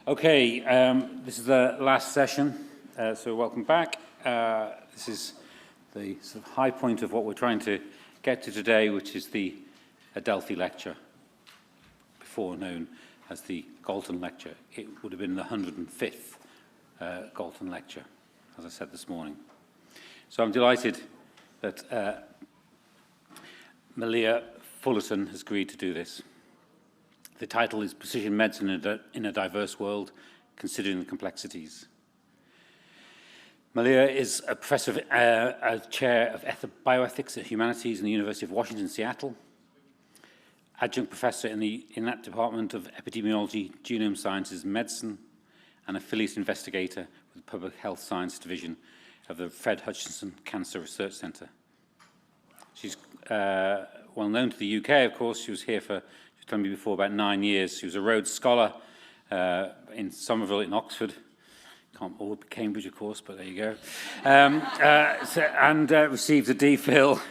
Okay, this is the last session, so welcome back. This is the sort of high point of what we're trying to get to today, which is the Adelphi lecture, before known as the Galton lecture. It would have been the 105th Galton lecture, as I said this morning. So I'm delighted that Malia Fullerton has agreed to do this. The title is Precision Medicine in a Diverse World, Considering the Complexities. Malia is a professor, a chair of bioethics and humanities in the University of Washington, Seattle, adjunct professor in that department of epidemiology, genome sciences, and medicine, and affiliate investigator with the Public Health Science Division of the Fred Hutchinson Cancer Research Center. She's well known to the UK, of course. She was here for, she told me before, about 9 years. She was a Rhodes Scholar in Somerville in Oxford. Can't all be Cambridge, of course, but there you go. And received a DPhil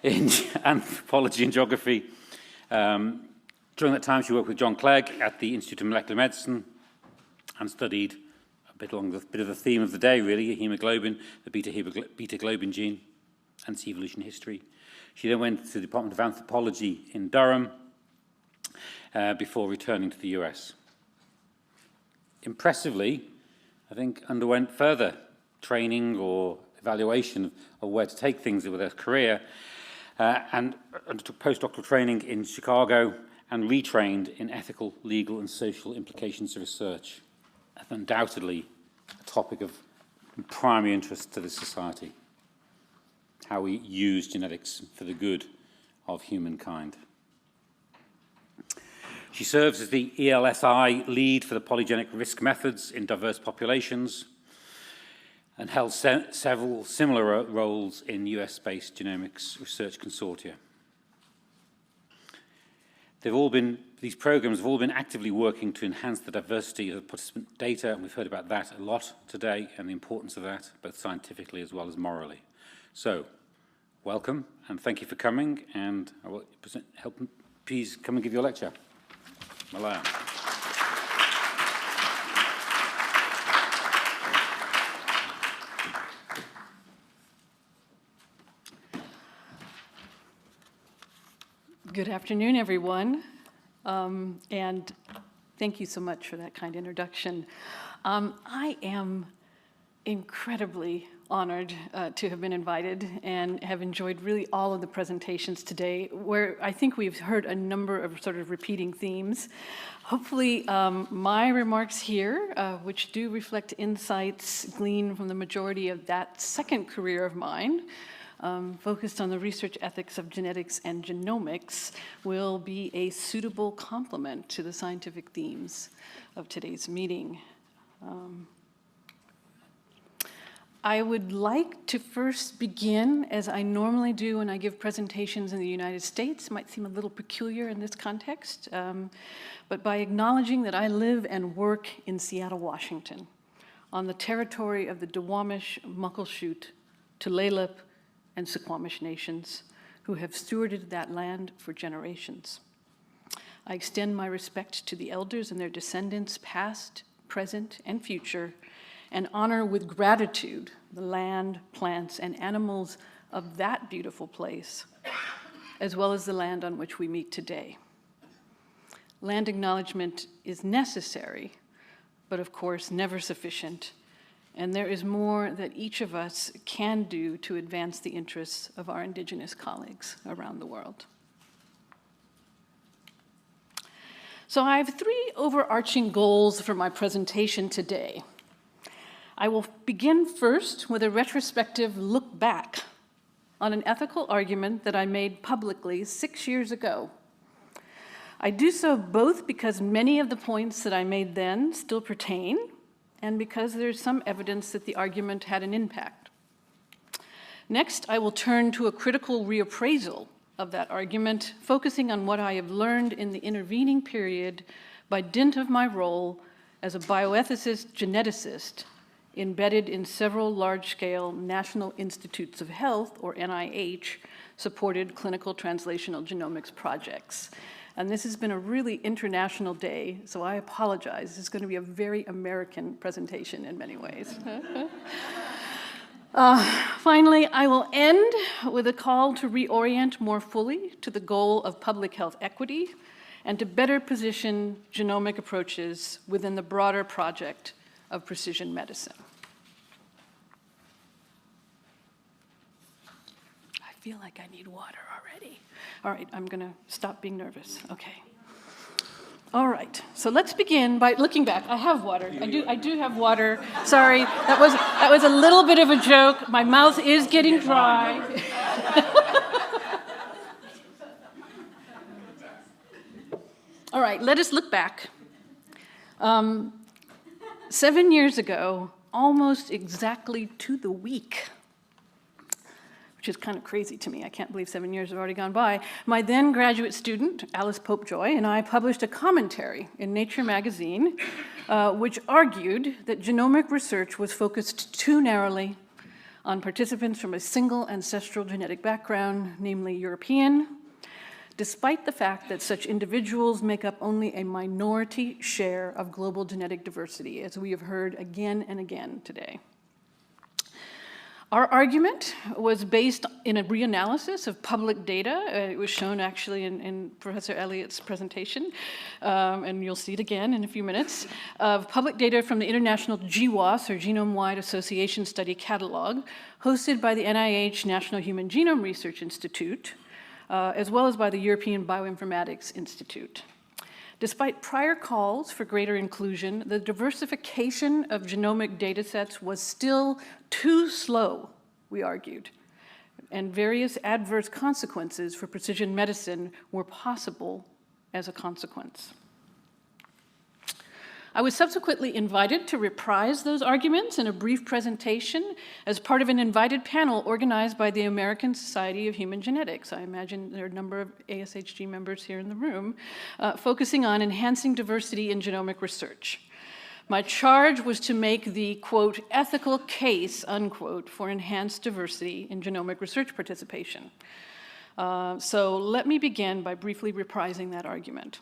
in anthropology and geography. During that time, she worked with John Clegg at the Institute of Molecular Medicine and studied a bit along the bit of the theme of the day, really, hemoglobin, the beta globin gene, and its evolution history. She then went to the Department of Anthropology in Durham before returning to the US. Impressively, I think, underwent further training or evaluation of where to take things with her career, and undertook postdoctoral training in Chicago and retrained in ethical, legal, and social implications of research. Undoubtedly a topic of primary interest to this society, how we use genetics for the good of humankind. She serves as the ELSI lead for the polygenic risk methods in diverse populations and held several similar roles in US-based genomics research consortia. These programs have all been actively working to enhance the diversity of participant data, and we've heard about that a lot today and the importance of that, both scientifically as well as morally. So, welcome, and thank you for coming, and I will please come and give your lecture. Malaya. Good afternoon, everyone, and thank you so much for that kind introduction. I am incredibly honored to have been invited and have enjoyed really all of the presentations today, where I think we've heard a number of sort of repeating themes. Hopefully my remarks here, which do reflect insights gleaned from the majority of that second career of mine, focused on the research ethics of genetics and genomics, will be a suitable complement to the scientific themes of today's meeting. I would like to first begin, as I normally do when I give presentations in the United States. It might seem a little peculiar in this context, but by acknowledging that I live and work in Seattle, Washington, on the territory of the Duwamish, Muckleshoot, Tulalip, and Suquamish nations, who have stewarded that land for generations. I extend my respect to the elders and their descendants, past, present, and future, and honor with gratitude the land, plants, and animals of that beautiful place, as well as the land on which we meet today. Land acknowledgement is necessary, but of course never sufficient, and there is more that each of us can do to advance the interests of our Indigenous colleagues around the world. So I have 3 overarching goals for my presentation today. I will begin first with a retrospective look back on an ethical argument that I made publicly 6 years ago. I do so both because many of the points that I made then still pertain, and because there's some evidence that the argument had an impact. Next, I will turn to a critical reappraisal of that argument, focusing on what I have learned in the intervening period by dint of my role as a bioethicist geneticist embedded in several large-scale National Institutes of Health, or NIH, supported clinical translational genomics projects. And this has been a really international day, so I apologize. This is going to be a very American presentation in many ways. Finally, I will end with a call to reorient more fully to the goal of public health equity and to better position genomic approaches within the broader project of precision medicine. I feel like I need water already. All right, I'm going to stop being nervous. Okay. All right, so let's begin by looking back. I have water. I do have water. Sorry, that was a little bit of a joke. My mouth is getting dry. All right, let us look back. 7 years ago, almost exactly to the week, which is kind of crazy to me. I can't believe 7 years have already gone by. My then graduate student, Alice Popejoy, and I published a commentary in Nature magazine, which argued that genomic research was focused too narrowly on participants from a single ancestral genetic background, namely European, despite the fact that such individuals make up only a minority share of global genetic diversity, as we have heard again and again today. Our argument was based in a reanalysis of public data. It was shown actually in Professor Elliott's presentation, and you'll see it again in a few minutes, of public data from the International GWAS, or Genome-Wide Association Study Catalog, hosted by the NIH National Human Genome Research Institute, as well as by the European Bioinformatics Institute. Despite prior calls for greater inclusion, the diversification of genomic data sets was still too slow, we argued, and various adverse consequences for precision medicine were possible as a consequence. I was subsequently invited to reprise those arguments in a brief presentation as part of an invited panel organized by the American Society of Human Genetics. I imagine there are a number of ASHG members here in the room, focusing on enhancing diversity in genomic research. My charge was to make the, quote, ethical case, unquote, for enhanced diversity in genomic research participation. So let me begin by briefly reprising that argument.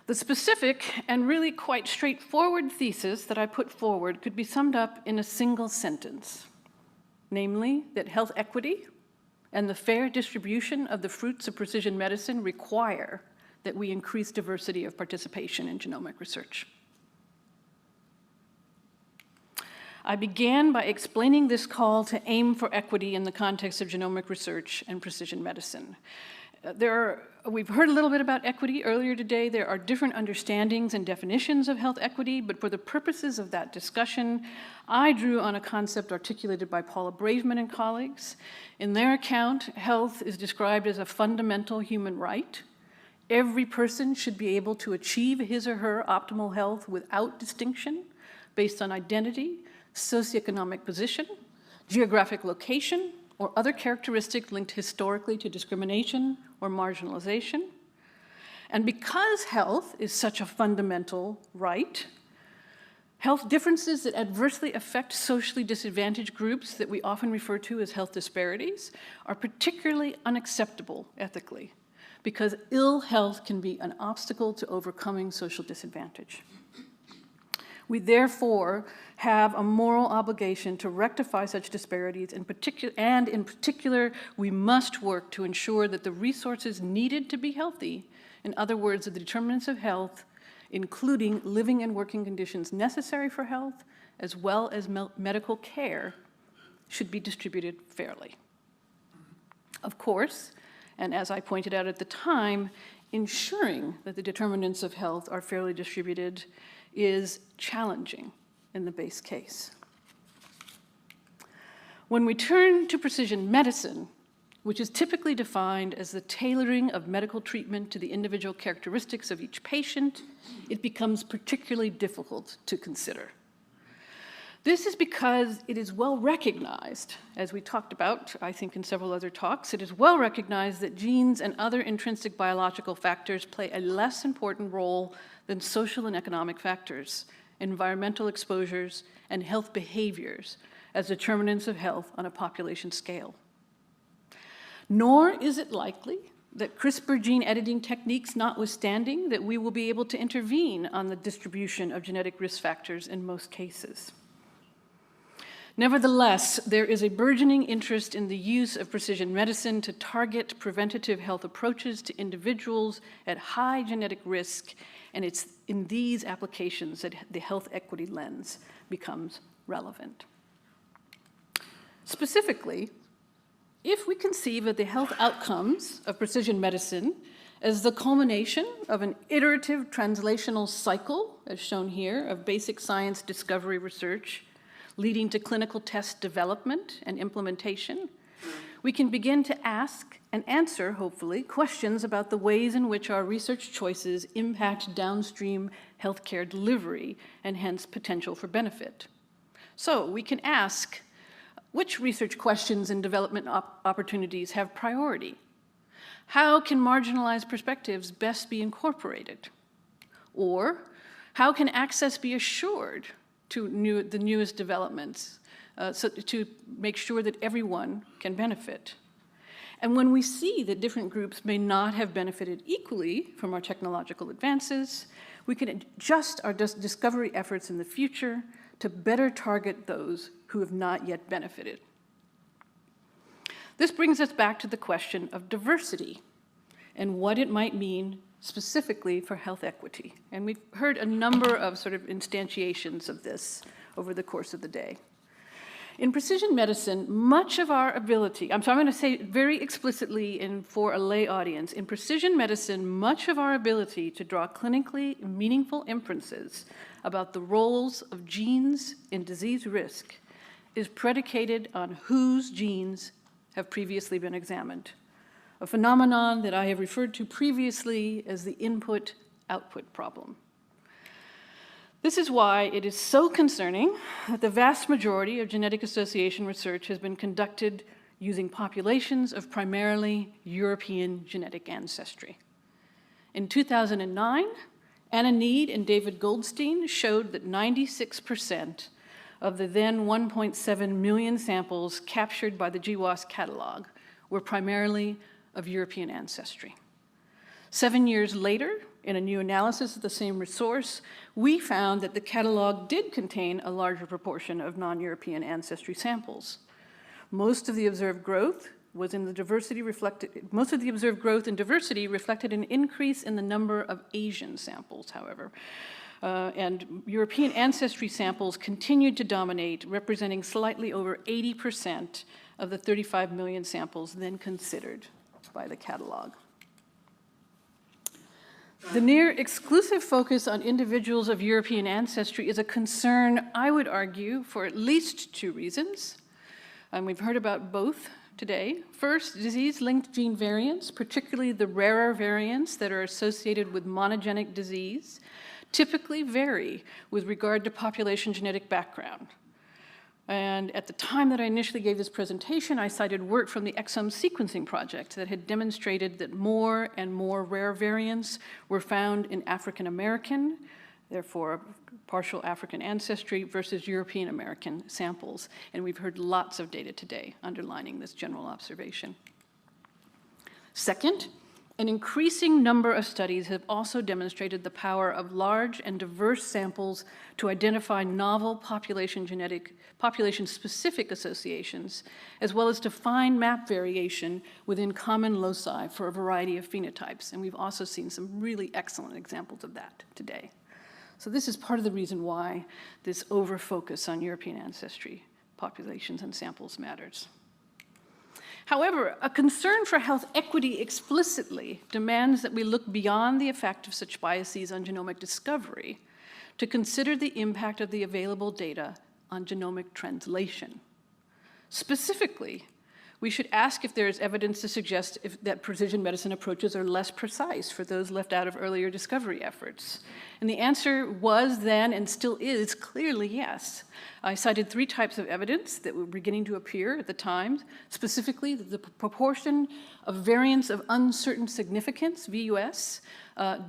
The specific and really quite straightforward thesis that I put forward could be summed up in a single sentence, namely that health equity and the fair distribution of the fruits of precision medicine require that we increase diversity of participation in genomic research. I began by explaining this call to aim for equity in the context of genomic research and precision medicine. We've heard a little bit about equity earlier today. There are different understandings and definitions of health equity, but for the purposes of that discussion, I drew on a concept articulated by Paula Braveman and colleagues. In their account, health is described as a fundamental human right. Every person should be able to achieve his or her optimal health without distinction based on identity, socioeconomic position, geographic location, or other characteristics linked historically to discrimination or marginalization. And because health is such a fundamental right, health differences that adversely affect socially disadvantaged groups that we often refer to as health disparities are particularly unacceptable ethically, because ill health can be an obstacle to overcoming social disadvantage. We therefore have a moral obligation to rectify such disparities, in particular, we must work to ensure that the resources needed to be healthy, in other words, the determinants of health, including living and working conditions necessary for health, as well as medical care, should be distributed fairly. Of course, and as I pointed out at the time, ensuring that the determinants of health are fairly distributed is challenging in the base case. When we turn to precision medicine, which is typically defined as the tailoring of medical treatment to the individual characteristics of each patient, it becomes particularly difficult to consider. This is because it is well recognized, as we talked about, I think in several other talks, it is well recognized that genes and other intrinsic biological factors play a less important role than social and economic factors, environmental exposures, and health behaviors as determinants of health on a population scale. Nor is it likely that CRISPR gene editing techniques notwithstanding, that we will be able to intervene on the distribution of genetic risk factors in most cases. Nevertheless, there is a burgeoning interest in the use of precision medicine to target preventative health approaches to individuals at high genetic risk, and it's in these applications that the health equity lens becomes relevant. Specifically, if we conceive of the health outcomes of precision medicine as the culmination of an iterative translational cycle, as shown here, of basic science discovery research, leading to clinical test development and implementation, we can begin to ask and answer, hopefully, questions about the ways in which our research choices impact downstream healthcare delivery and hence potential for benefit. So we can ask, which research questions and development opportunities have priority? How can marginalized perspectives best be incorporated? Or how can access be assured to the newest developments to make sure that everyone can benefit? And when we see that different groups may not have benefited equally from our technological advances, we can adjust our discovery efforts in the future to better target those who have not yet benefited. This brings us back to the question of diversity and what it might mean specifically for health equity. And we've heard a number of sort of instantiations of this over the course of the day. In precision medicine, much of our ability, I'm going to say very explicitly and for a lay audience, in precision medicine, much of our ability to draw clinically meaningful inferences about the roles of genes in disease risk is predicated on whose genes have previously been examined, a phenomenon that I have referred to previously as the input-output problem. This is why it is so concerning that the vast majority of genetic association research has been conducted using populations of primarily European genetic ancestry. In 2009, Anna Need and David Goldstein showed that 96% of the then 1.7 million samples captured by the GWAS catalog were primarily of European ancestry. 7 years later, in a new analysis of the same resource, we found that the catalog did contain a larger proportion of non-European ancestry samples. Most of the observed growth in diversity reflected an increase in the number of Asian samples, however. And European ancestry samples continued to dominate, representing slightly over 80% of the 35 million samples then considered by the catalog. The near exclusive focus on individuals of European ancestry is a concern, I would argue, for at least two reasons. And we've heard about both today. First, disease-linked gene variants, particularly the rarer variants that are associated with monogenic disease, typically vary with regard to population genetic background. And at the time that I initially gave this presentation, I cited work from the exome sequencing project that had demonstrated that more and more rare variants were found in African American, therefore partial African ancestry, versus European American samples. And we've heard lots of data today underlining this general observation. Second, an increasing number of studies have also demonstrated the power of large and diverse samples to identify novel population-specific associations, as well as to find map variation within common loci for a variety of phenotypes. And we've also seen some really excellent examples of that today. So this is part of the reason why this over-focus on European ancestry populations and samples matters. However, a concern for health equity explicitly demands that we look beyond the effect of such biases on genomic discovery to consider the impact of the available data on genomic translation. Specifically, we should ask if there is evidence to suggest that precision medicine approaches are less precise for those left out of earlier discovery efforts. And the answer was then, and still is, clearly yes. I cited 3 types of evidence that were beginning to appear at the time, specifically the proportion of variants of uncertain significance, VUS,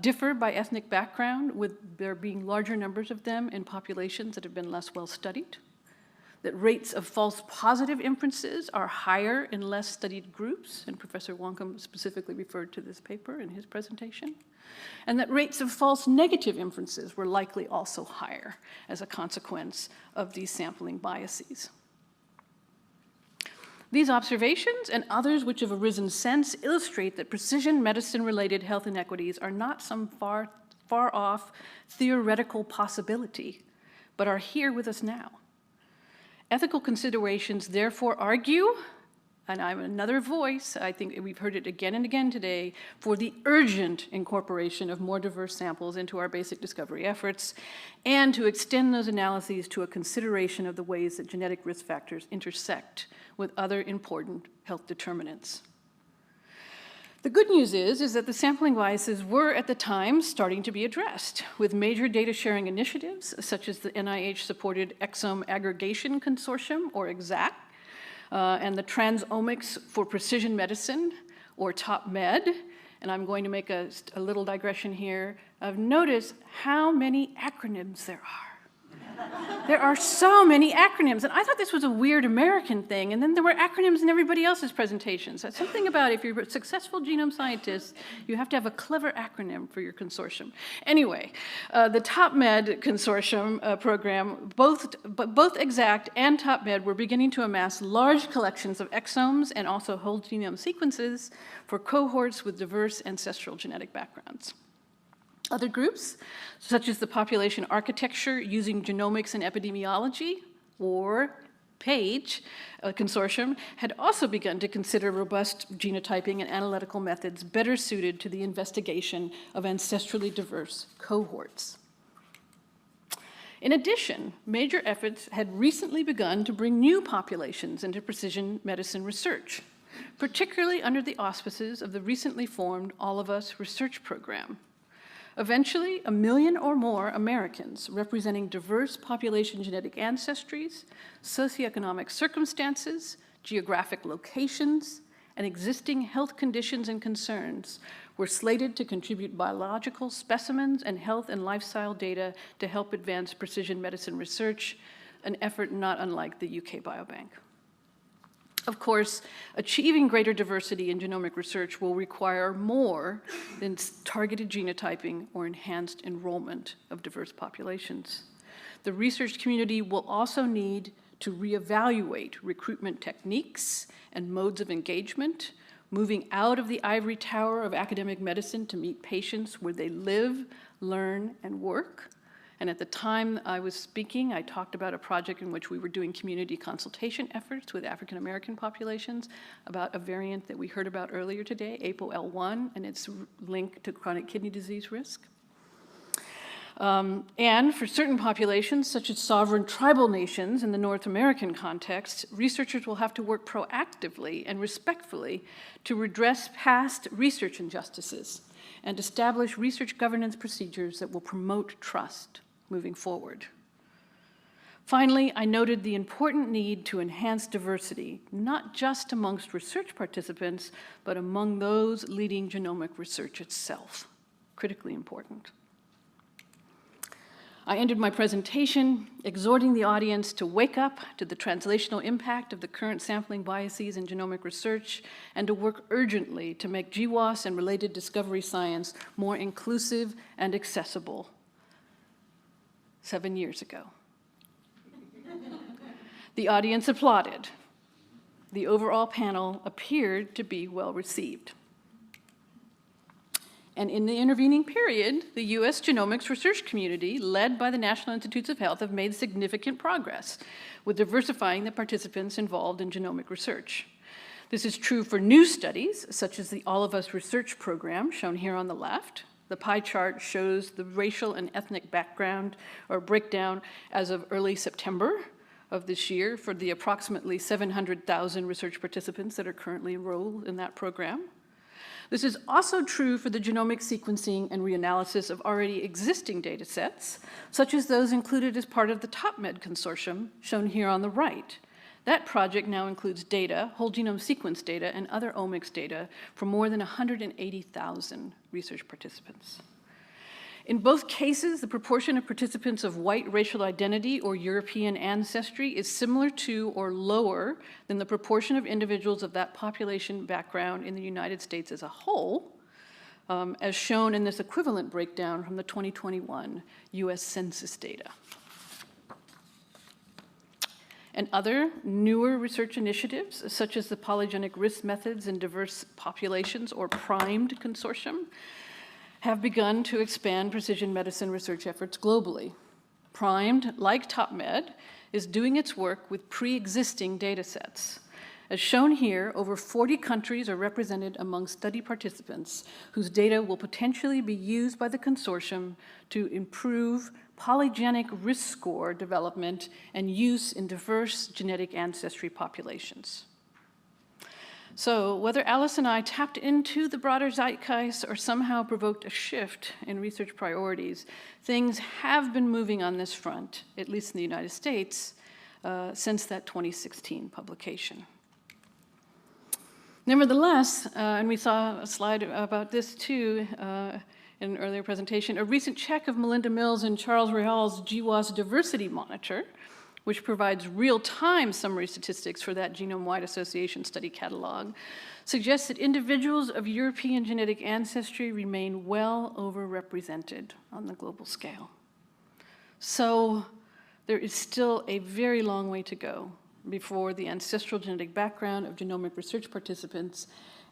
differ by ethnic background, with there being larger numbers of them in populations that have been less well studied. that rates of false positive inferences are higher in less studied groups, and Professor Wonkum specifically referred to this paper in his presentation, and that rates of false negative inferences were likely also higher as a consequence of these sampling biases. These observations and others which have arisen since illustrate that precision medicine-related health inequities are not some far off theoretical possibility, but are here with us now. Ethical considerations therefore argue, and I'm another voice, I think we've heard it again and again today, for the urgent incorporation of more diverse samples into our basic discovery efforts, and to extend those analyses to a consideration of the ways that genetic risk factors intersect with other important health determinants. The good news is that the sampling biases were at the time starting to be addressed with major data sharing initiatives such as the NIH-supported Exome Aggregation Consortium, or EXAC, and the Transomics for Precision Medicine, or TOPMed. And I'm going to make a little digression here of notice how many acronyms there are. There are so many acronyms, and I thought this was a weird American thing, and then there were acronyms in everybody else's presentations. That's something about if you're a successful genome scientist, you have to have a clever acronym for your consortium. Anyway, the TOPMed consortium program, both EXACT and TOPMed were beginning to amass large collections of exomes and also whole genome sequences for cohorts with diverse ancestral genetic backgrounds. Other groups, such as the Population Architecture Using Genomics and Epidemiology, or PAGE consortium, had also begun to consider robust genotyping and analytical methods better suited to the investigation of ancestrally diverse cohorts. In addition, major efforts had recently begun to bring new populations into precision medicine research, particularly under the auspices of the recently formed All of Us research program. Eventually, 1 million or more Americans representing diverse population genetic ancestries, socioeconomic circumstances, geographic locations, and existing health conditions and concerns were slated to contribute biological specimens and health and lifestyle data to help advance precision medicine research, an effort not unlike the UK Biobank. Of course, achieving greater diversity in genomic research will require more than targeted genotyping or enhanced enrollment of diverse populations. The research community will also need to reevaluate recruitment techniques and modes of engagement, moving out of the ivory tower of academic medicine to meet patients where they live, learn, and work. And at the time I was speaking, I talked about a project in which we were doing community consultation efforts with African American populations about a variant that we heard about earlier today, APOL1, and its link to chronic kidney disease risk. And for certain populations, such as sovereign tribal nations in the North American context, researchers will have to work proactively and respectfully to redress past research injustices and establish research governance procedures that will promote trust moving forward. Finally, I noted the important need to enhance diversity, not just amongst research participants, but among those leading genomic research itself. Critically important. I ended my presentation exhorting the audience to wake up to the translational impact of the current sampling biases in genomic research and to work urgently to make GWAS and related discovery science more inclusive and accessible. 7 years ago. The audience applauded. The overall panel appeared to be well received. And in the intervening period, the US genomics research community, led by the National Institutes of Health, have made significant progress with diversifying the participants involved in genomic research. This is true for new studies, such as the All of Us research program, shown here on the left. The pie chart shows the racial and ethnic background or breakdown as of early September of this year for the approximately 700,000 research participants that are currently enrolled in that program. This is also true for the genomic sequencing and reanalysis of already existing data sets, such as those included as part of the TOPMed consortium, shown here on the right. That project now includes data, whole genome sequence data, and other omics data for more than 180,000 research participants. In both cases, the proportion of participants of white racial identity or European ancestry is similar to or lower than the proportion of individuals of that population background in the United States as a whole, as shown in this equivalent breakdown from the 2021 US Census data. And other newer research initiatives, such as the polygenic risk methods in diverse populations or PRIMED consortium, have begun to expand precision medicine research efforts globally. PRIMED, like TopMed, is doing its work with pre-existing data sets. As shown here, over 40 countries are represented among study participants whose data will potentially be used by the consortium to improve polygenic risk score development and use in diverse genetic ancestry populations. So whether Alice and I tapped into the broader zeitgeist or somehow provoked a shift in research priorities, things have been moving on this front, at least in the United States, since that 2016 publication. Nevertheless, and we saw a slide about this too in an earlier presentation, a recent check of Melinda Mills and Charles Real's GWAS Diversity Monitor, which provides real-time summary statistics for that genome-wide association study catalog, suggests that individuals of European genetic ancestry remain well overrepresented on the global scale. So there is still a very long way to go before the ancestral genetic background of genomic research participants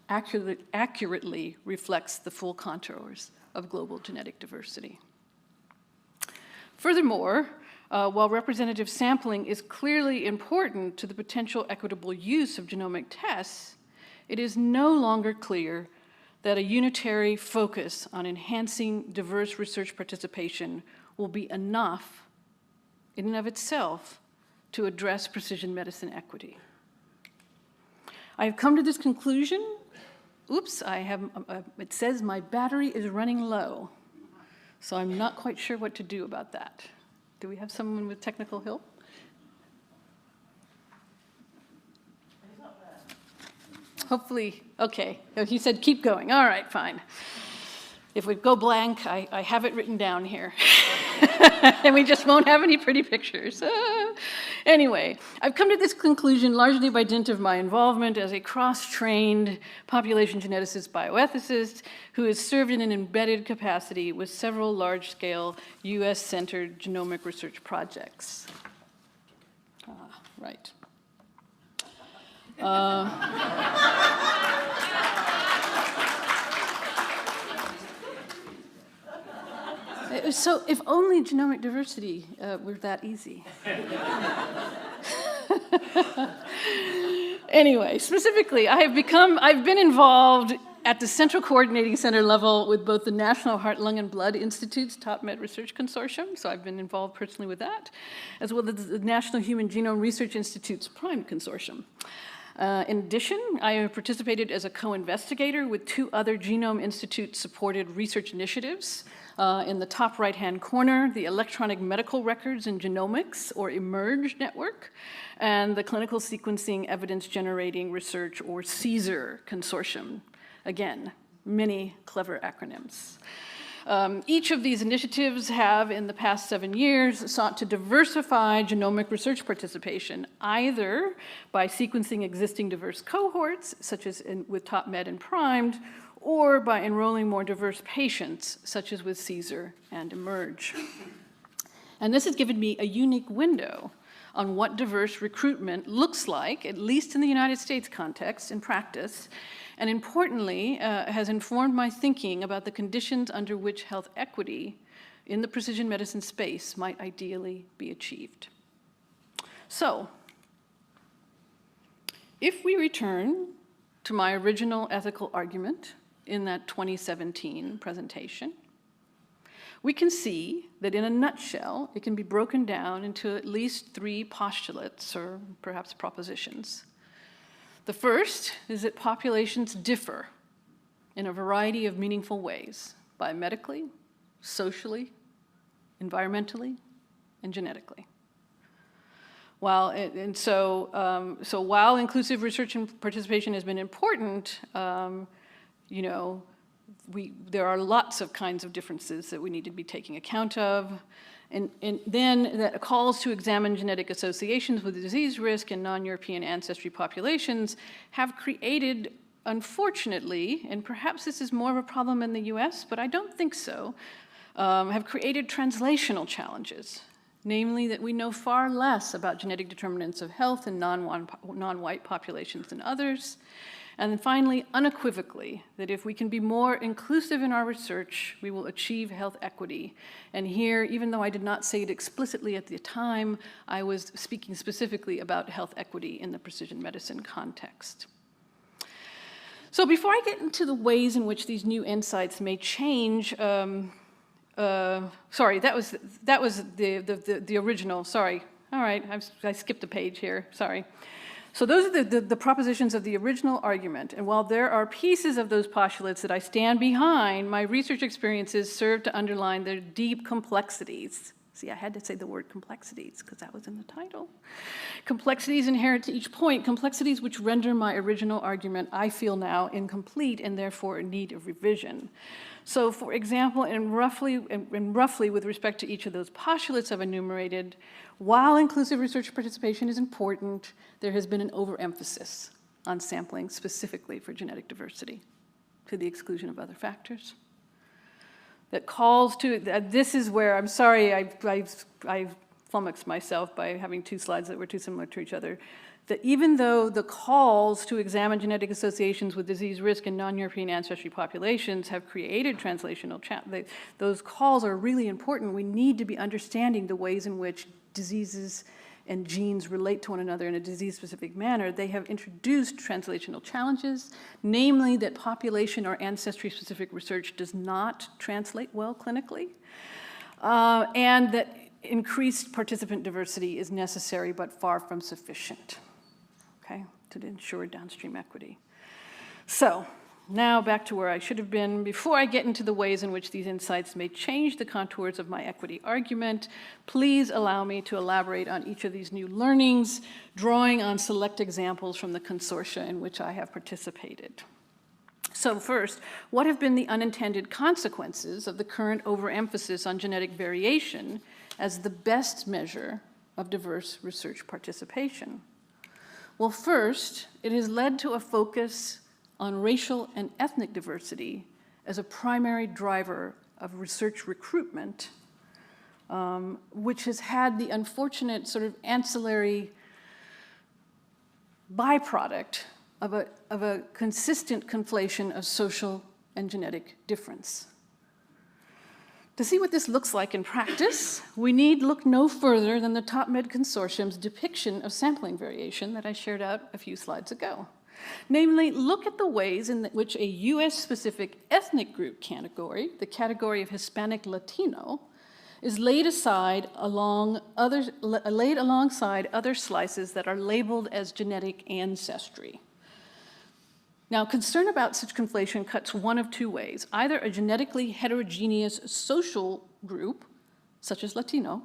accurately reflects the full contours of global genetic diversity. Furthermore, while representative sampling is clearly important to the potential equitable use of genomic tests, it is no longer clear that a unitary focus on enhancing diverse research participation will be enough in and of itself to address precision medicine equity. I have come to this conclusion. Oops, it says my battery is running low, so I'm not quite sure what to do about that. Do we have someone with technical help? Hopefully, okay. He said keep going. All right, fine. If we go blank, I have it written down here. And we just won't have any pretty pictures. Anyway, I've come to this conclusion largely by dint of my involvement as a cross-trained population geneticist bioethicist who has served in an embedded capacity with several large-scale US-centered genomic research projects. Right. So if only genomic diversity were that easy. Anyway, specifically, I've been involved at the Central Coordinating Center level with both the National Heart, Lung, and Blood Institute's TopMed Research Consortium, so I've been involved personally with that, as well as the National Human Genome Research Institute's PRIME Consortium. In addition, I have participated as a co-investigator with two other Genome Institute-supported research initiatives. In the top right-hand corner, the Electronic Medical Records in Genomics, or eMERGE network, and the Clinical Sequencing Evidence Generating Research, or CSER consortium. Again, many clever acronyms. Each of these initiatives have, in the past 7 years, sought to diversify genomic research participation, either by sequencing existing diverse cohorts, such as with TopMed and PRIMED, or by enrolling more diverse patients, such as with CSER and eMERGE. And this has given me a unique window on what diverse recruitment looks like, at least in the United States context and practice, and importantly, has informed my thinking about the conditions under which health equity in the precision medicine space might ideally be achieved. So, if we return to my original ethical argument in that 2017 presentation, we can see that in a nutshell, it can be broken down into at least 3 postulates, or perhaps propositions. The first is that populations differ in a variety of meaningful ways, biomedically, socially, environmentally, and genetically. While inclusive research and participation has been important, there are lots of kinds of differences that we need to be taking account of. And then that calls to examine genetic associations with disease risk in non-European ancestry populations have created, unfortunately, and perhaps this is more of a problem in the US, but I don't think so, have created translational challenges. Namely, that we know far less about genetic determinants of health in non-white populations than others. And then finally, unequivocally, that if we can be more inclusive in our research, we will achieve health equity. And here, even though I did not say it explicitly at the time, I was speaking specifically about health equity in the precision medicine context. So before I get into the ways in which these new insights may change, sorry, that was the original, sorry. All right, I skipped a page here, sorry. So those are the propositions of the original argument, and while there are pieces of those postulates that I stand behind, my research experiences serve to underline their deep complexities. See, I had to say the word complexities because that was in the title. Complexities inherent to each point, complexities which render my original argument, I feel now, incomplete and therefore in need of revision. So, for example, and roughly with respect to each of those postulates I've enumerated, while inclusive research participation is important, there has been an overemphasis on sampling specifically for genetic diversity to the exclusion of other factors. That calls to, this is where, I'm sorry, I flummoxed myself by having two slides that were too similar to each other, that even though the calls to examine genetic associations with disease risk in non-European ancestry populations have created translational challenges, those calls are really important. We need to be understanding the ways in which diseases and genes relate to one another in a disease-specific manner. They have introduced translational challenges, namely that population or ancestry-specific research does not translate well clinically, and that increased participant diversity is necessary but far from sufficient, okay, to ensure downstream equity. So, now back to where I should have been. Before I get into the ways in which these insights may change the contours of my equity argument, please allow me to elaborate on each of these new learnings, drawing on select examples from the consortia in which I have participated. So first, what have been the unintended consequences of the current overemphasis on genetic variation as the best measure of diverse research participation? Well, first, it has led to a focus on racial and ethnic diversity as a primary driver of research recruitment, which has had the unfortunate sort of ancillary byproduct of a consistent conflation of social and genetic difference. To see what this looks like in practice, we need look no further than the TopMed Consortium's depiction of sampling variation that I shared out a few slides ago. Namely, look at the ways in which a US-specific ethnic group category, the category of Hispanic Latino, is laid alongside other slices that are labeled as genetic ancestry. Now, concern about such conflation cuts one of two ways. Either a genetically heterogeneous social group, such as Latino,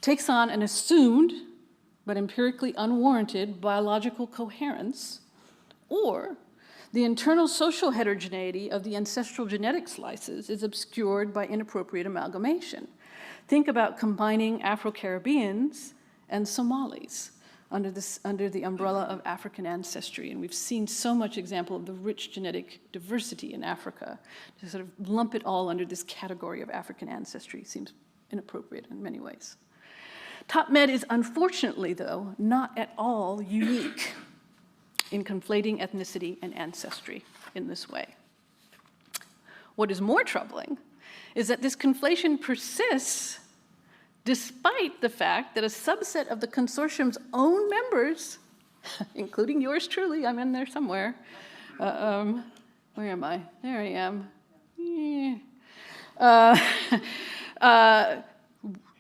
takes on an assumed but empirically unwarranted biological coherence, or the internal social heterogeneity of the ancestral genetic slices is obscured by inappropriate amalgamation. Think about combining Afro-Caribbeans and Somalis under the umbrella of African ancestry. And we've seen so much example of the rich genetic diversity in Africa. To sort of lump it all under this category of African ancestry seems inappropriate in many ways. TopMed is unfortunately, though, not at all unique in conflating ethnicity and ancestry in this way. What is more troubling is that this conflation persists despite the fact that a subset of the consortium's own members, including yours truly, I'm in there somewhere. Where am I? There I am.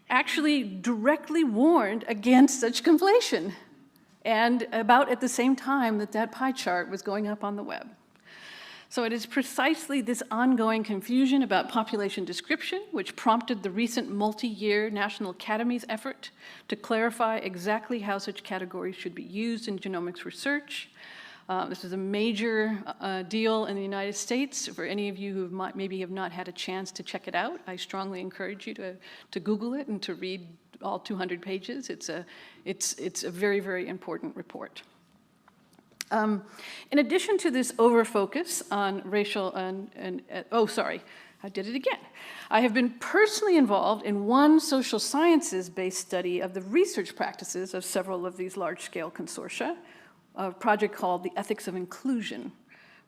Actually directly warned against such conflation, and about at the same time that pie chart was going up on the web. So it is precisely this ongoing confusion about population description which prompted the recent multi-year National Academy's effort to clarify exactly how such categories should be used in genomics research, This is a major deal in the United States. For any of you who maybe have not had a chance to check it out, I strongly encourage you to Google it and to read all 200 pages. It's a very, very important report. In addition to this over-focus on racial I did it again. I have been personally involved in one social sciences-based study of the research practices of several of these large-scale consortia, a project called the Ethics of Inclusion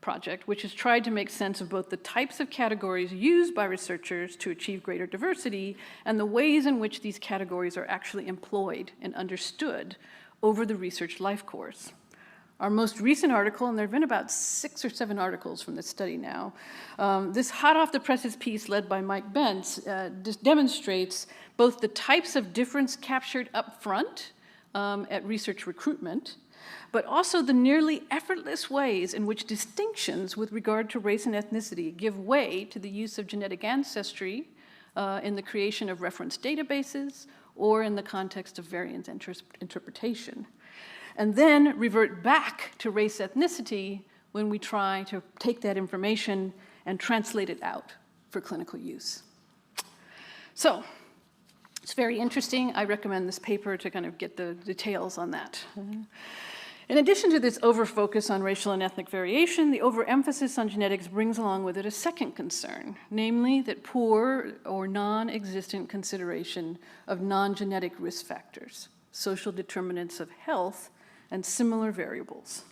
project, which has tried to make sense of both the types of categories used by researchers to achieve greater diversity and the ways in which these categories are actually employed and understood over the research life course. Our most recent article, and there have been about 6 or 7 articles from this study now, this hot-off-the-presses piece led by Mike Bentz demonstrates both the types of difference captured up front at research recruitment, but also the nearly effortless ways in which distinctions with regard to race and ethnicity give way to the use of genetic ancestry in the creation of reference databases or in the context of variance interpretation, and then revert back to race ethnicity when we try to take that information and translate it out for clinical use. So it's very interesting. I recommend this paper to kind of get the details on that. In addition to this over-focus on racial and ethnic variation, the overemphasis on genetics brings along with it a second concern, namely that poor or non-existent consideration of non-genetic risk factors, social determinants of health, and similar variables.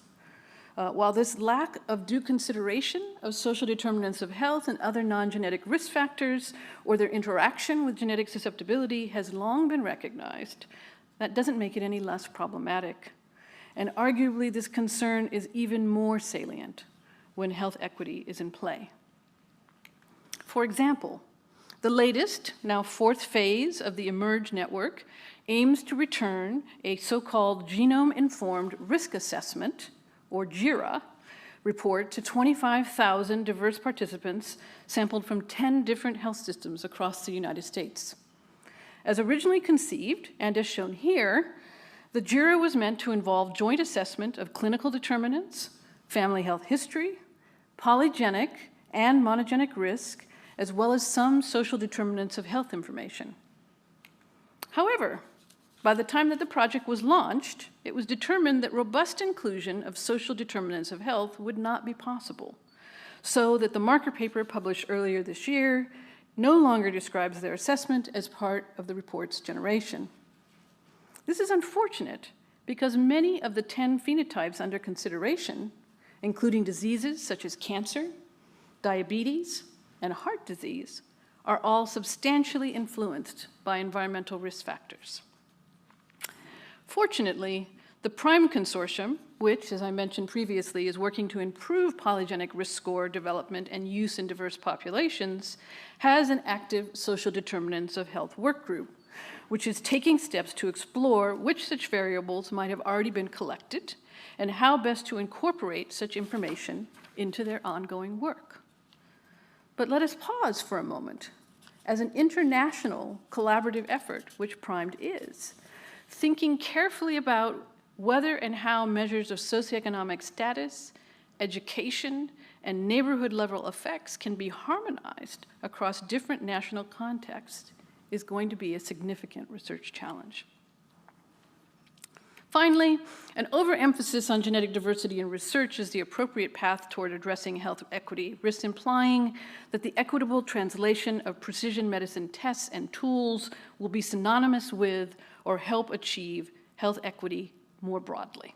While this lack of due consideration of social determinants of health and other non-genetic risk factors or their interaction with genetic susceptibility has long been recognized, that doesn't make it any less problematic. And arguably, this concern is even more salient when health equity is in play. For example, the latest, now 4th phase of the eMERGE network aims to return a so-called genome-informed risk assessment, or GIRA, report to 25,000 diverse participants sampled from 10 different health systems across the United States. As originally conceived, and as shown here, the GIRA was meant to involve joint assessment of clinical determinants, family health history, polygenic and monogenic risk, as well as some social determinants of health information. However, by the time that the project was launched, it was determined that robust inclusion of social determinants of health would not be possible, so that the marker paper published earlier this year no longer describes their assessment as part of the report's generation. This is unfortunate because many of the 10 phenotypes under consideration, including diseases such as cancer, diabetes, and heart disease, are all substantially influenced by environmental risk factors. Fortunately, the PRIME Consortium, which, as I mentioned previously, is working to improve polygenic risk score development and use in diverse populations, has an active social determinants of health work group, which is taking steps to explore which such variables might have already been collected and how best to incorporate such information into their ongoing work. But let us pause for a moment. As an international collaborative effort, which PRIMED is, thinking carefully about whether and how measures of socioeconomic status, education, and neighborhood-level effects can be harmonized across different national contexts is going to be a significant research challenge. Finally, an overemphasis on genetic diversity in research is the appropriate path toward addressing health equity, risks implying that the equitable translation of precision medicine tests and tools will be synonymous with or help achieve health equity more broadly.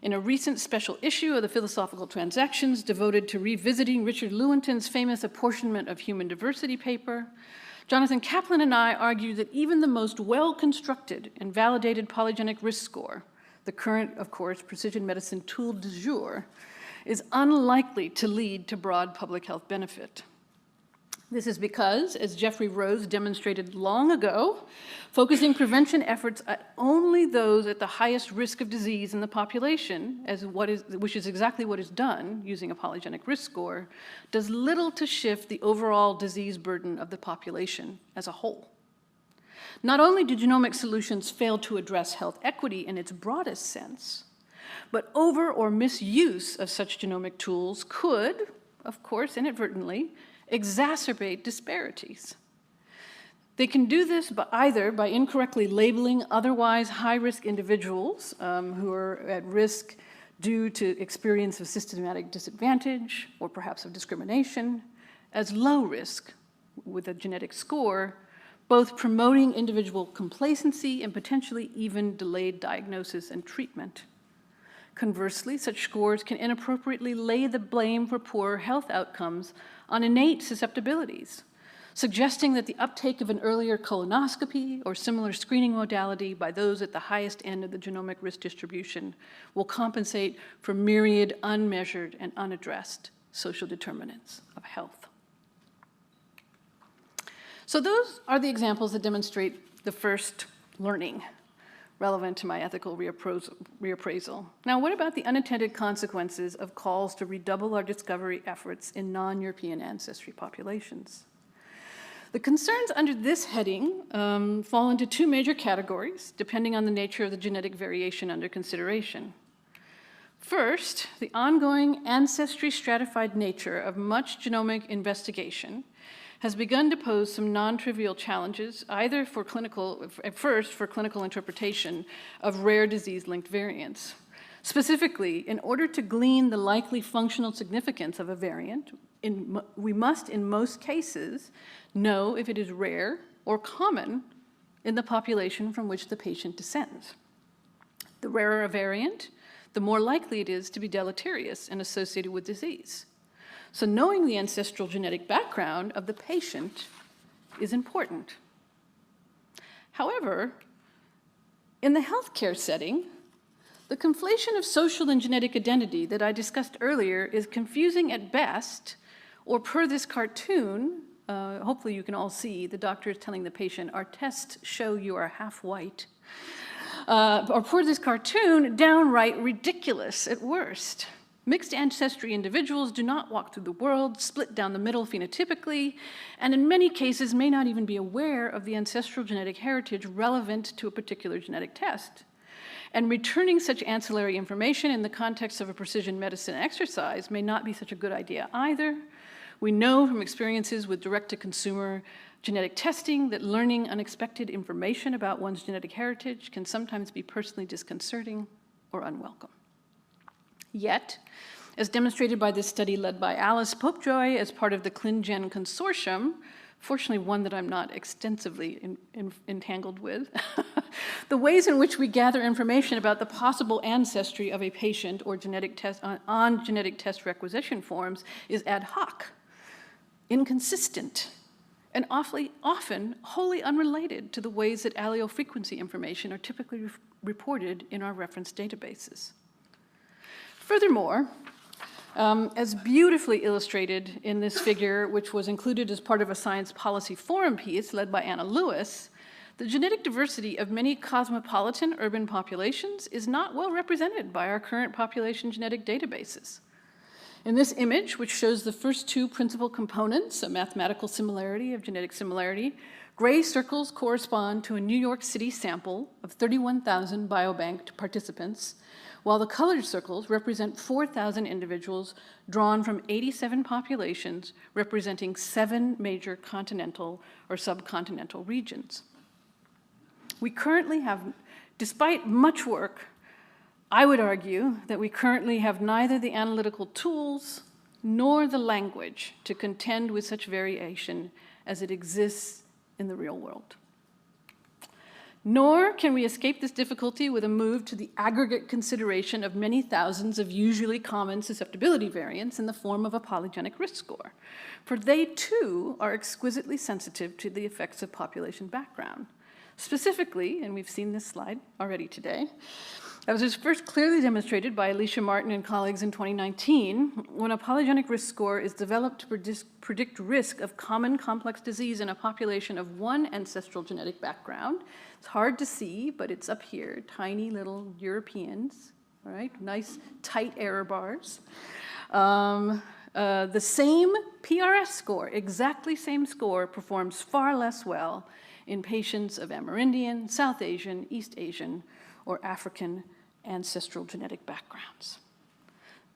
In a recent special issue of the Philosophical Transactions devoted to revisiting Richard Lewontin's famous Apportionment of Human Diversity paper, Jonathan Kaplan and I argue that even the most well-constructed and validated polygenic risk score, the current, of course, precision medicine tool du jour, is unlikely to lead to broad public health benefit. This is because, as Jeffrey Rose demonstrated long ago, focusing prevention efforts at only those at the highest risk of disease in the population, which is exactly what is done using a polygenic risk score, does little to shift the overall disease burden of the population as a whole. Not only do genomic solutions fail to address health equity in its broadest sense, But over or misuse of such genomic tools could, of course, inadvertently, exacerbate disparities. They can do this either by incorrectly labeling otherwise high-risk individuals who are at risk due to experience of systematic disadvantage or perhaps of discrimination as low risk with a genetic score, both promoting individual complacency and potentially even delayed diagnosis and treatment. Conversely, such scores can inappropriately lay the blame for poor health outcomes on innate susceptibilities, suggesting that the uptake of an earlier colonoscopy or similar screening modality by those at the highest end of the genomic risk distribution will compensate for myriad unmeasured and unaddressed social determinants of health. So those are the examples that demonstrate the first learning relevant to my ethical reappraisal. Now, what about the unintended consequences of calls to redouble our discovery efforts in non-European ancestry populations? The concerns under this heading fall into two major categories, depending on the nature of the genetic variation under consideration. First, the ongoing ancestry-stratified nature of much genomic investigation has begun to pose some non-trivial challenges, either for at first for clinical interpretation of rare disease-linked variants. Specifically, in order to glean the likely functional significance of a variant, we must, in most cases, know if it is rare or common in the population from which the patient descends. The rarer a variant, the more likely it is to be deleterious and associated with disease. So knowing the ancestral genetic background of the patient is important. However, in the healthcare setting, the conflation of social and genetic identity that I discussed earlier is confusing at best, or per this cartoon, hopefully you can all see, the doctor is telling the patient, our tests show you are half white. Or per this cartoon, downright ridiculous at worst. Mixed ancestry individuals do not walk through the world split down the middle phenotypically, and in many cases may not even be aware of the ancestral genetic heritage relevant to a particular genetic test. And returning such ancillary information in the context of a precision medicine exercise may not be such a good idea either. We know from experiences with direct-to-consumer genetic testing that learning unexpected information about one's genetic heritage can sometimes be personally disconcerting or unwelcome. Yet, as demonstrated by this study led by Alice Popejoy as part of the ClinGen consortium, fortunately one that I'm not extensively entangled with, the ways in which we gather information about the possible ancestry of a patient or genetic test on genetic test requisition forms is ad hoc, inconsistent, and often wholly unrelated to the ways that allele frequency information are typically reported in our reference databases. Furthermore, as beautifully illustrated in this figure, which was included as part of a Science Policy Forum piece led by Anna Lewis, the genetic diversity of many cosmopolitan urban populations is not well represented by our current population genetic databases. In this image, which shows the first two principal components, a mathematical similarity of genetic similarity, gray circles correspond to a New York City sample of 31,000 biobanked participants, while the colored circles represent 4,000 individuals drawn from 87 populations representing 7 major continental or subcontinental regions. We currently have, despite much work, I would argue that we currently have neither the analytical tools nor the language to contend with such variation as it exists in the real world. Nor can we escape this difficulty with a move to the aggregate consideration of many thousands of usually common susceptibility variants in the form of a polygenic risk score, for they too are exquisitely sensitive to the effects of population background. Specifically, and we've seen this slide already today, as was first clearly demonstrated by Alicia Martin and colleagues in 2019, when a polygenic risk score is developed to predict risk of common complex disease in a population of one ancestral genetic background. It's hard to see, but it's up here, tiny little Europeans, all right, nice tight error bars. The same PRS score, exactly same score, performs far less well in patients of Amerindian, South Asian, East Asian, or African ancestral genetic backgrounds.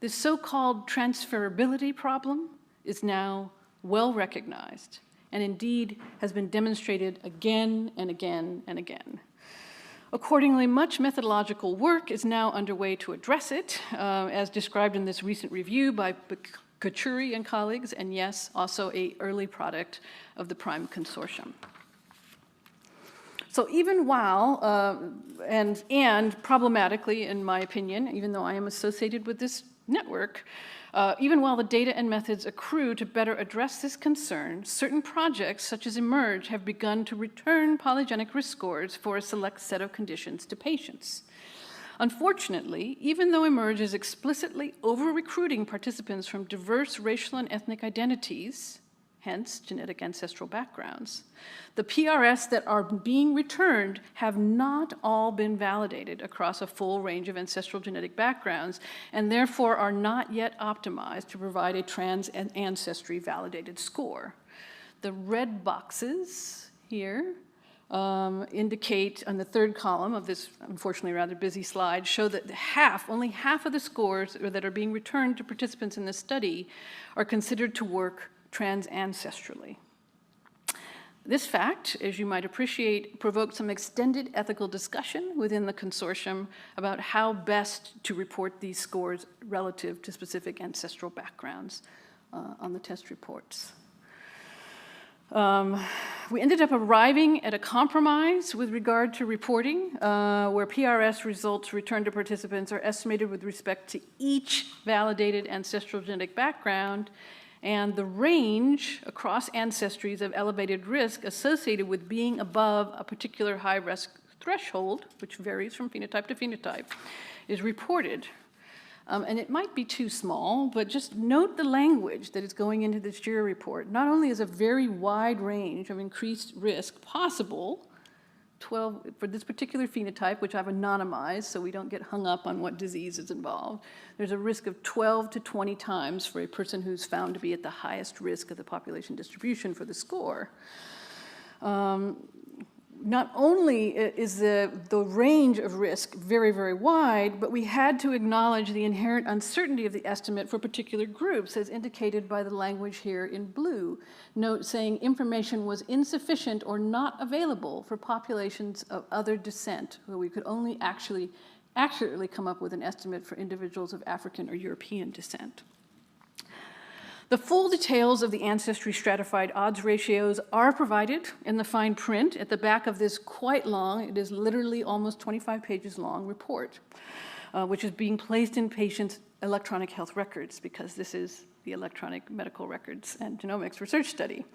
This so-called transferability problem is now well recognized and indeed has been demonstrated again and again and again. Accordingly, much methodological work is now underway to address it, as described in this recent review by Kachuri and colleagues, and yes, also an early product of the PRIME consortium. So even while, and problematically in my opinion, even though I am associated with this network, even while the data and methods accrue to better address this concern, certain projects such as eMERGE have begun to return polygenic risk scores for a select set of conditions to patients. Unfortunately, even though eMERGE is explicitly over-recruiting participants from diverse racial and ethnic identities, hence genetic ancestral backgrounds, the PRS that are being returned have not all been validated across a full range of ancestral genetic backgrounds and therefore are not yet optimized to provide a trans and ancestry validated score. The red boxes here indicate on the third column of this unfortunately rather busy slide show that only half of the scores that are being returned to participants in this study are considered to work trans-ancestrally. This fact, as you might appreciate, provoked some extended ethical discussion within the consortium about how best to report these scores relative to specific ancestral backgrounds on the test reports. We ended up arriving at a compromise with regard to reporting, where PRS results returned to participants are estimated with respect to each validated ancestral genetic background and the range across ancestries of elevated risk associated with being above a particular high-risk threshold, which varies from phenotype to phenotype, is reported. And it might be too small, but just note the language that is going into this JIRA report. Not only is a very wide range of increased risk possible, 12 for this particular phenotype, which I've anonymized so we don't get hung up on what disease is involved, there's a risk of 12 to 20 times for a person who's found to be at the highest risk of the population distribution for the score. Not only is the range of risk very, very wide, but we had to acknowledge the inherent uncertainty of the estimate for particular groups, as indicated by the language here in blue. Note saying information was insufficient or not available for populations of other descent, where we could only actually accurately come up with an estimate for individuals of African or European descent. The full details of the ancestry stratified odds ratios are provided in the fine print at the back of this quite long, it is literally almost 25 pages long report, which is being placed in patients' electronic health records because this is the electronic medical records and genomics research study.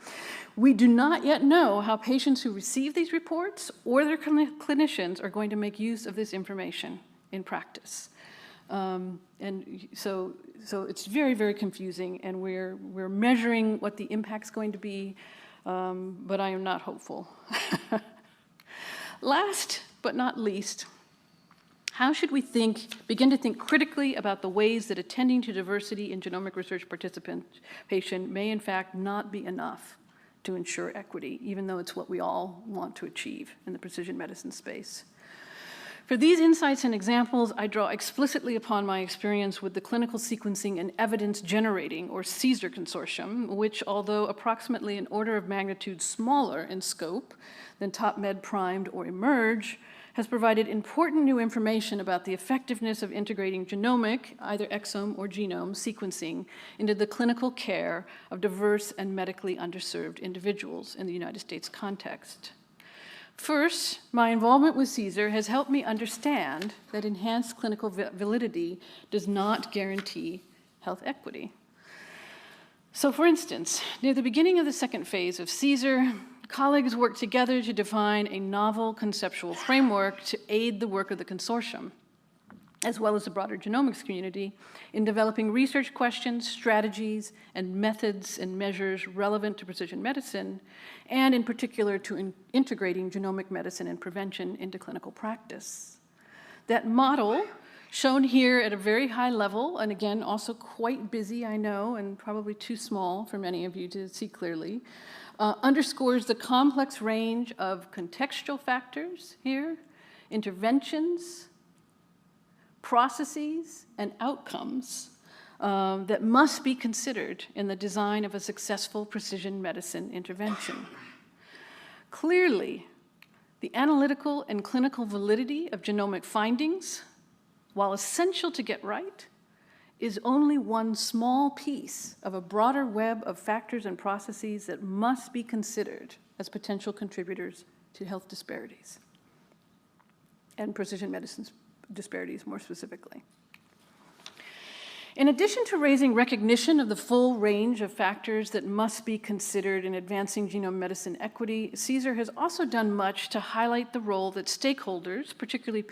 We do not yet know how patients who receive these reports or their clinicians are going to make use of this information in practice. And so it's very, very confusing, and we're measuring what the impact's going to be, but I am not hopeful. Last but not least, how should we begin to think critically about the ways that attending to diversity in genomic research participation may in fact not be enough to ensure equity, even though it's what we all want to achieve in the precision medicine space? For these insights and examples, I draw explicitly upon my experience with the Clinical Sequencing and Evidence Generating, or CSER consortium, which, although approximately an order of magnitude smaller in scope than TopMed Primed or eMERGE, has provided important new information about the effectiveness of integrating genomic, either exome or genome, sequencing into the clinical care of diverse and medically underserved individuals in the United States context. First, my involvement with CSER has helped me understand that enhanced clinical validity does not guarantee health equity. So for instance, near the beginning of the second phase of CSER, colleagues worked together to define a novel conceptual framework to aid the work of the consortium, as well as the broader genomics community, in developing research questions, strategies, and methods and measures relevant to precision medicine, and in particular to integrating genomic medicine and prevention into clinical practice. That model, shown here at a very high level, and again, also quite busy, I know, and probably too small for many of you to see clearly, underscores the complex range of contextual factors here, interventions, processes, and outcomes that must be considered in the design of a successful precision medicine intervention. Clearly, the analytical and clinical validity of genomic findings, while essential to get right, is only one small piece of a broader web of factors and processes that must be considered as potential contributors to health disparities and precision medicine disparities more specifically. In addition to raising recognition of the full range of factors that must be considered in advancing genome medicine equity, CSER has also done much to highlight the role that stakeholders, particularly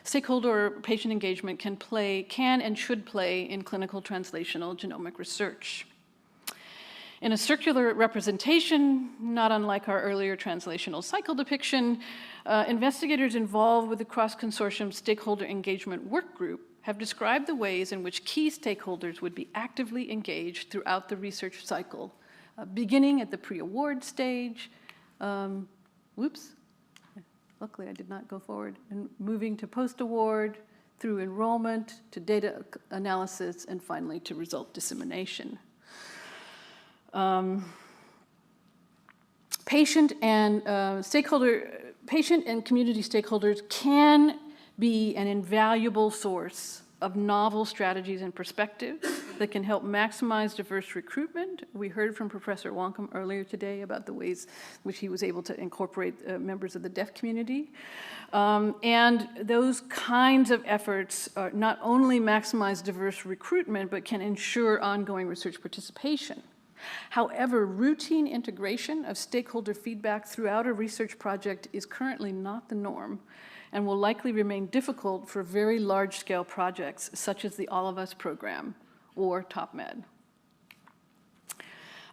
stakeholder or patient engagement can and should play in clinical translational genomic research. In a circular representation, not unlike our earlier translational cycle depiction, investigators involved with the cross-consortium stakeholder engagement work group have described the ways in which key stakeholders would be actively engaged throughout the research cycle, beginning at the pre-award stage, luckily I did not go forward, and moving to post-award, through enrollment, to data analysis, and finally to result dissemination. Patient and community stakeholders can be an invaluable source of novel strategies and perspectives that can help maximize diverse recruitment. We heard from Professor Wonkum earlier today about the ways which he was able to incorporate members of the deaf community. And those kinds of efforts not only maximize diverse recruitment, but can ensure ongoing research participation. However, routine integration of stakeholder feedback throughout a research project is currently not the norm and will likely remain difficult for very large-scale projects such as the All of Us program or TopMed.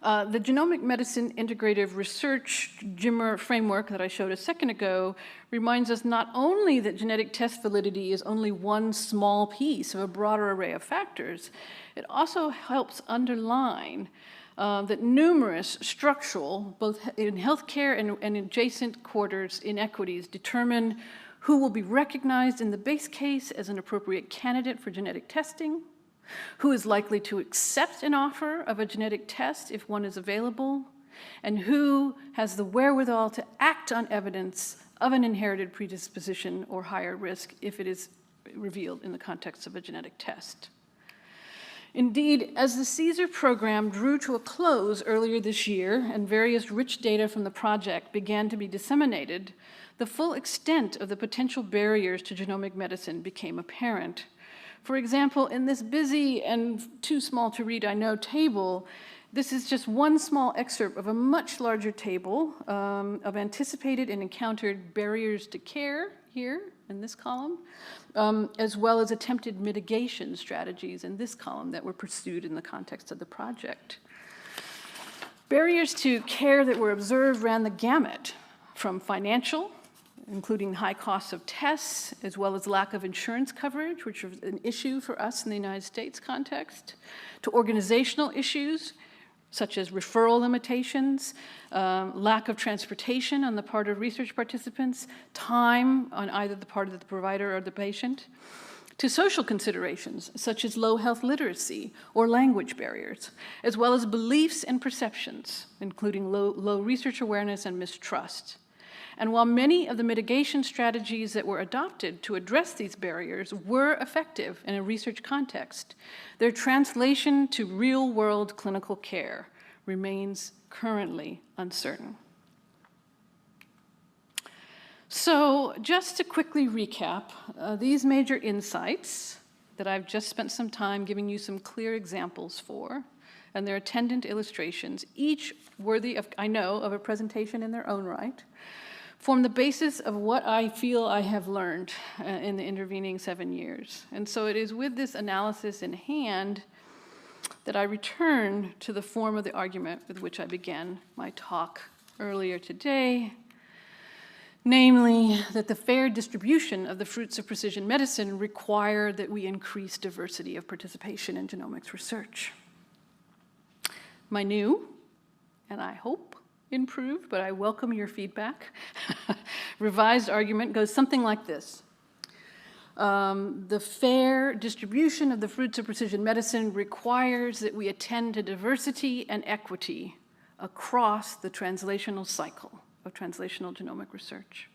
The Genomic Medicine Integrative Research GIMR framework that I showed a second ago reminds us not only that genetic test validity is only one small piece of a broader array of factors, it also helps underline that numerous structural, both in healthcare and adjacent quarters, inequities determine who will be recognized in the base case as an appropriate candidate for genetic testing, who is likely to accept an offer of a genetic test if one is available, and who has the wherewithal to act on evidence of an inherited predisposition or higher risk if it is revealed in the context of a genetic test. Indeed, as the CSER program drew to a close earlier this year and various rich data from the project began to be disseminated, the full extent of the potential barriers to genomic medicine became apparent. For example, in this busy and too small to read, I know, table, this is just one small excerpt of a much larger table of anticipated and encountered barriers to care here in this column, as well as attempted mitigation strategies in this column that were pursued in the context of the project. Barriers to care that were observed ran the gamut from financial, including high costs of tests, as well as lack of insurance coverage, which was an issue for us in the United States context, to organizational issues, such as referral limitations, lack of transportation on the part of research participants, time on either the part of the provider or the patient, to social considerations, such as low health literacy or language barriers, as well as beliefs and perceptions, including low research awareness and mistrust. And while many of the mitigation strategies that were adopted to address these barriers were effective in a research context, their translation to real-world clinical care remains currently uncertain. So, just to quickly recap, these major insights that I've just spent some time giving you some clear examples for, and their attendant illustrations, each worthy of, I know, of a presentation in their own right, form the basis of what I feel I have learned in the intervening 7 years. And so it is with this analysis in hand that I return to the form of the argument with which I began my talk earlier today, namely that the fair distribution of the fruits of precision medicine require that we increase diversity of participation in genomics research. My new, and I hope improved, but I welcome your feedback, revised argument goes something like this. The fair distribution of the fruits of precision medicine requires that we attend to diversity and equity across the translational cycle of translational genomic research.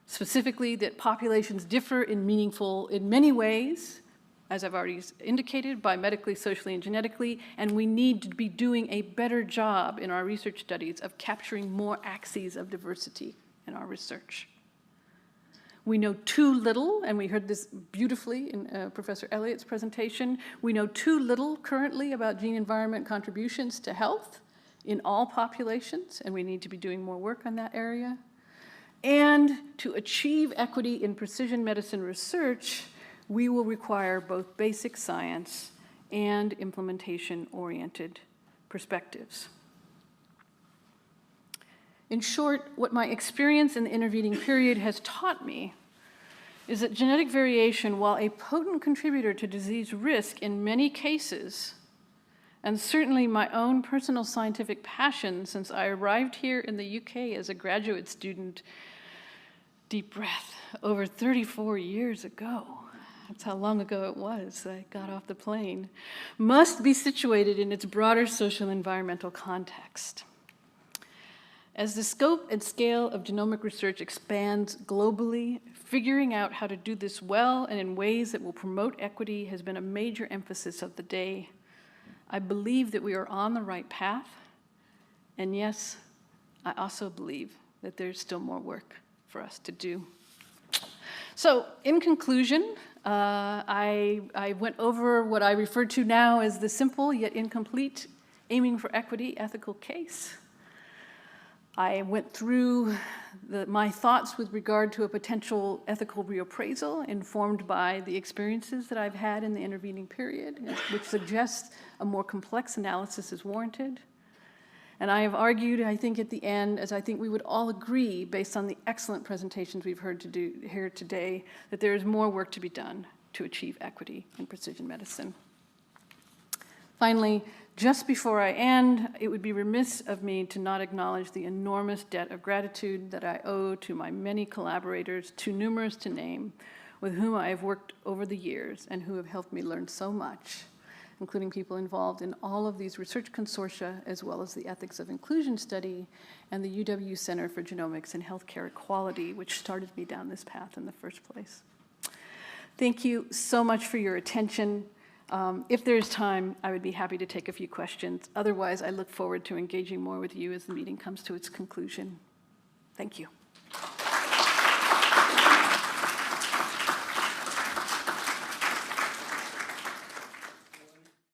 Specifically, that populations differ in many ways, as I've already indicated, biomedically, socially, and genetically, and we need to be doing a better job in our research studies of capturing more axes of diversity in our research. We know too little, and we heard this beautifully in Professor Elliott's presentation, we know too little currently about gene-environment contributions to health in all populations, and we need to be doing more work on that area. And to achieve equity in precision medicine research, we will require both basic science and implementation-oriented perspectives. In short, what my experience in the intervening period has taught me is that genetic variation, while a potent contributor to disease risk in many cases, and certainly my own personal scientific passion since I arrived here in the UK as a graduate student, deep breath, over 34 years ago, that's how long ago it was that I got off the plane, must be situated in its broader social environmental context. As the scope and scale of genomic research expands globally, figuring out how to do this well and in ways that will promote equity has been a major emphasis of the day. I believe that we are on the right path, and yes, I also believe that there's still more work for us to do. So, in conclusion, I went over what I refer to now as the simple yet incomplete aiming for equity ethical case. I went through my thoughts with regard to a potential ethical reappraisal informed by the experiences that I've had in the intervening period, which suggests a more complex analysis is warranted. And I have argued, I think at the end, as I think we would all agree, based on the excellent presentations we've heard here today, that there is more work to be done to achieve equity in precision medicine. Finally, just before I end, it would be remiss of me to not acknowledge the enormous debt of gratitude that I owe to my many collaborators, too numerous to name, with whom I have worked over the years and who have helped me learn so much, including people involved in all of these research consortia, as well as the Ethics of Inclusion Study and the UW Center for Genomics and Healthcare Equality, which started me down this path in the first place. Thank you so much for your attention. If there's time, I would be happy to take a few questions. Otherwise, I look forward to engaging more with you as the meeting comes to its conclusion. Thank you.